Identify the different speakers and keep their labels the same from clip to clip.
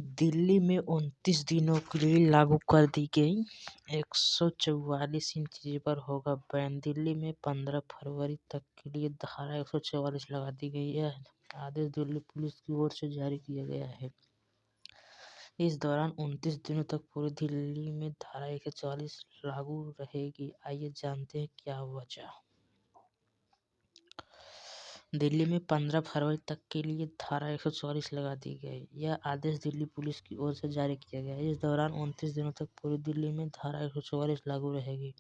Speaker 1: दिल्ली में 29 दिनों के लिए लागू कर दी गई 144 इंच पर होगा बैन। दिल्ली में 15 फरवरी तक के लिए धारा 144 लगा दी गई है। आदेश दिल्ली पुलिस की ओर से जारी किया गया है। इस दौरान 29 दिनों तक पूरी दिल्ली में धारा 144 लागू रहेगी। आइए जानते हैं क्या वजह। दिल्ली में 15 फरवरी तक के लिए धारा 144 लगा दी गई। यह आदेश दिल्ली पुलिस की ओर से जारी किया गया है। इस दौरान 29 दिनों तक पूरी दिल्ली में धारा 144 लागू रहेगी।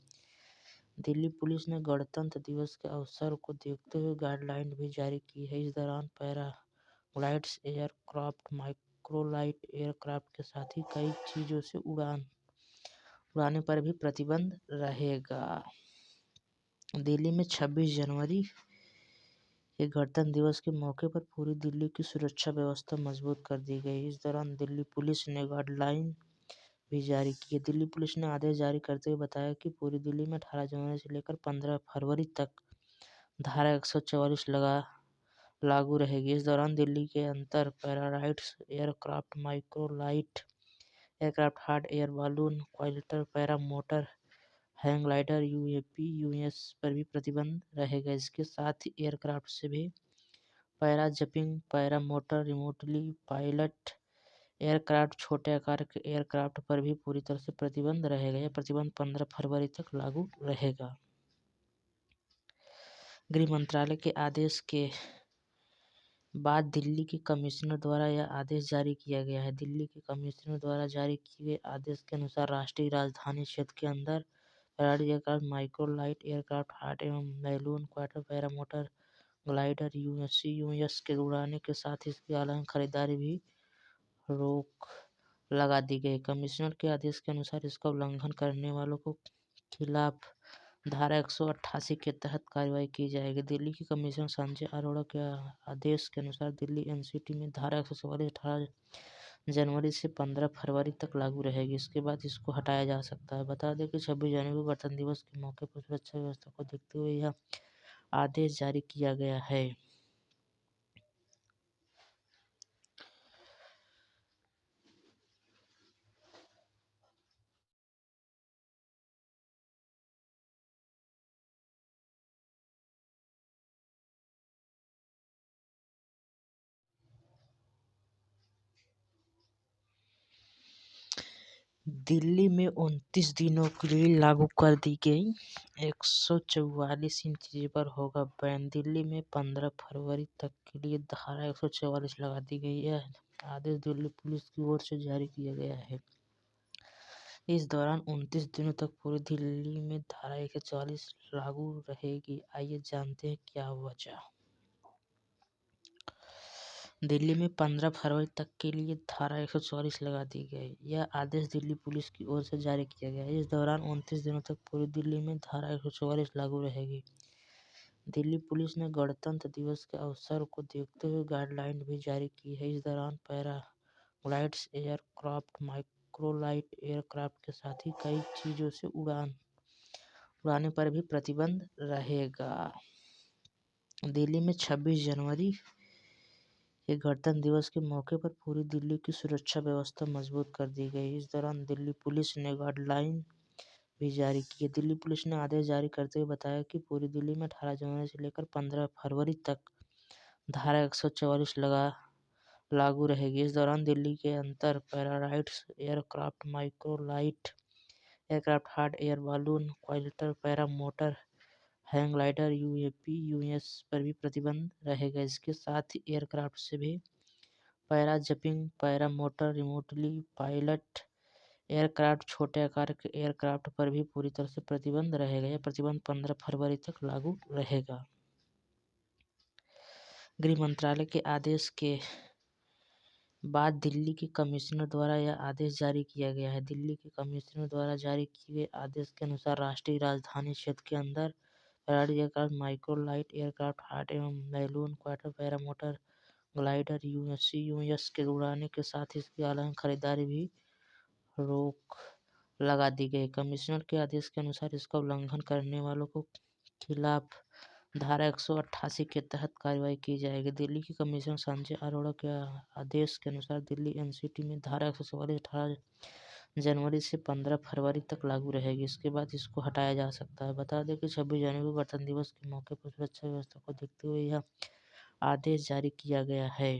Speaker 1: दिल्ली पुलिस ने गणतंत्र दिवस के अवसर को देखते हुए गाइडलाइन भी जारी की है। इस दौरान पैराग्लाइड्स, एयरक्राफ्ट, माइक्रोलाइट एयरक्राफ्ट के साथ ही कई चीजों से उड़ाने पर भी प्रतिबंध रहेगा। दिल्ली में 26 जनवरी के गणतंत्र दिवस के मौके पर पूरी दिल्ली की सुरक्षा व्यवस्था मजबूत कर दी गई। इस दौरान दिल्ली पुलिस ने गाइडलाइन भी जारी की है। दिल्ली पुलिस ने आदेश जारी करते हुए बताया कि पूरी दिल्ली में 18 जनवरी से लेकर 15 फरवरी तक धारा 144 लागू रहेगी। इस दौरान दिल्ली के अंतर paragliders, aircraft, microlight aircraft, hot air balloon, क्वाड्रिलर, para motor, hang glider, UAV, US पर भी प्रतिबंध रहेगा। इसके साथ ही एयरक्राफ्ट से भी para jumping, para motor, remotely pilot aircraft, छोटे आकार के एयरक्राफ्ट पर भी पूरी तरह से प्रतिबंध रहेगा। यह प्रतिबंध 15 फरवरी तक लागू रहेगा। गृह मंत्रालय के आदेश के बाद दिल्ली के कमिश्नर द्वारा यह आदेश जारी किया गया है। दिल्ली के कमिश्नर द्वारा जारी किए गए आदेश के अनुसार राष्ट्रीय राजधानी क्षेत्र के अंदर aircraft, microlight aircraft, hot air balloon, क्वाड्रिलर, पैरा मोटर, ग्लाइडर, यूएस के उड़ाने के साथ ही इसकी ऑनलाइन खरीदारी भी रोक लगा दी गई। कमिश्नर के आदेश के अनुसार इसका उल्लंघन करने वालों को खिलाफ धारा 188 के तहत कार्रवाई की जाएगी। दिल्ली की कमिश्नर संजय अरोड़ा के आदेश के अनुसार दिल्ली एनसीटी में धारा 144 18 जनवरी से 15 फरवरी तक लागू रहेगी। इसके बाद इसको हटाया जा सकता है। बता दें कि 26 जनवरी को गणतंत्र दिवस के मौके पर सुरक्षा व्यवस्था को देखते हुए यह आदेश जारी किया गया है। दिल्ली में 29 दिनों के लिए लागू कर दी गई 144 इंच पर होगा बैन। दिल्ली में 15 फरवरी तक के लिए धारा 144 लगा दी गई है। आदेश दिल्ली पुलिस की ओर से जारी किया गया है। इस दौरान 29 दिनों तक पूरी दिल्ली में धारा 144 लागू रहेगी। आइए जानते हैं क्या वजह। दिल्ली में 15 फरवरी तक के लिए धारा 144 लगा दी गई। यह आदेश दिल्ली पुलिस की ओर से जारी किया गया है। इस दौरान 29 दिनों तक पूरी दिल्ली में धारा 144 लागू रहेगी। दिल्ली पुलिस ने गणतंत्र दिवस के अवसर को देखते हुए गाइडलाइन भी जारी की है। इस दौरान पैराग्लाइड्स, एयरक्राफ्ट, माइक्रोलाइट एयरक्राफ्ट के साथ ही कई चीजों से उड़ाने पर भी प्रतिबंध रहेगा। दिल्ली में 26 जनवरी के गणतंत्र दिवस के मौके पर पूरी दिल्ली की सुरक्षा व्यवस्था मजबूत कर दी गई। इस दौरान दिल्ली पुलिस ने गाइडलाइन भी जारी की है। दिल्ली पुलिस ने आदेश जारी करते हुए बताया कि पूरी दिल्ली में 18 जनवरी से लेकर 15 फरवरी तक धारा 144 लागू रहेगी। इस दौरान दिल्ली के अंतर paragliders, aircraft, microlight aircraft, hot air balloon, क्वाड्रिलर, para motor, hang glider, UAV, US पर भी प्रतिबंध रहेगा। इसके साथ ही एयरक्राफ्ट से भी para jumping, para motor, remotely pilot aircraft, छोटे आकार के एयरक्राफ्ट पर भी पूरी तरह से प्रतिबंध रहेगा। यह प्रतिबंध 15 फरवरी तक लागू रहेगा। गृह मंत्रालय के आदेश के बाद दिल्ली के कमिश्नर द्वारा यह आदेश जारी किया गया है। दिल्ली के कमिश्नर द्वारा जारी किए गए आदेश के अनुसार राष्ट्रीय राजधानी क्षेत्र के अंदर aircraft, microlight aircraft, hot air balloon, क्वाड्रिलर, पैरा मोटर, ग्लाइडर, यूएस के उड़ाने के साथ ही इसकी ऑनलाइन खरीदारी भी रोक लगा दी गई। कमिश्नर के आदेश के अनुसार इसका उल्लंघन करने वालों को खिलाफ धारा 188 के तहत कार्रवाई की जाएगी। दिल्ली की कमिश्नर संजय अरोड़ा के आदेश के अनुसार दिल्ली एनसीटी में धारा 144 18 जनवरी से 15 फरवरी तक लागू रहेगी। इसके बाद इसको हटाया जा सकता है। बता दें कि 26 जनवरी को गणतंत्र दिवस के मौके पर सुरक्षा व्यवस्था को देखते हुए यह आदेश जारी किया गया है।